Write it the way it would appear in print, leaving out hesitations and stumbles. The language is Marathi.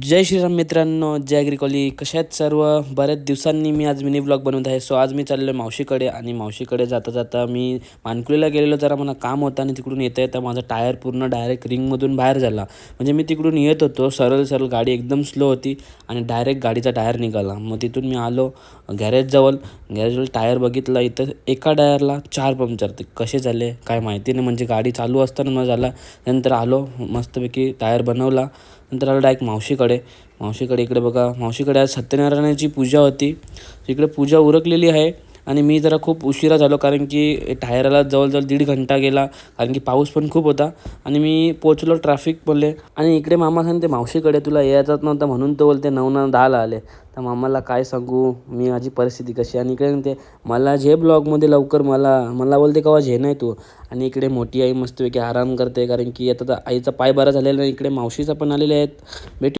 जय श्रीराम मित्रांनो, जय अग्रिकॉली. कशा आहेत सर्व? बऱ्याच दिवसांनी मी आज मिनी ब्लॉग बनवत आहे. सो आज मी चाललो आहे मावशीकडे आणि मावशीकडे जाता जाता मी मानकुलीला गेलेलो. जरा मला काम होतं आणि तिकडून येता येता माझा टायर पूर्ण डायरेक्ट रिंगमधून बाहेर झाला. म्हणजे मी तिकडून येत होतो, सरळ सरळ गाडी एकदम स्लो होती आणि डायरेक्ट गाडीचा टायर निघाला. मग तिथून मी आलो गॅरेजजवळ टायर बघितला. इथं एका टायरला 4 पंक्चर. ते कसे झाले काय माहिती नाही. म्हणजे गाडी चालू असताना न झाला. नंतर आलो, मस्तपैकी टायर बनवला. नंतर आलो डायरेक्ट मावशीकडे इकडे बघा, मावशीकडे आज सत्यनारायणाची पूजा होती. इकडे पूजा उरकलेली आहे आणि मी जरा खूप उशिरा झालो कारण की टायराला जवळजवळ 1.5 घंटा गेला. कारण की पाऊस पण खूप होता आणि मी पोचलो ट्रॅफिक बोलले. आणि इकडे मामा सांगते मावशीकडे तुला यायचंच नव्हतं म्हणून तो बोलते 9-10ला आले. तर मामाला काय सांगू मी माझी परिस्थिती कशी. आणि इकडे म्हणते मला झे ब्लॉगमध्ये लवकर, मला बोलते केव्हा झे नाही तू. आणि इकडे मोठी आई मस्तपैकी आराम करते कारण की आता आईचा पाय बरा झालेला आहे. इकडे मावशीचा पण आलेले आहेत. भेटू.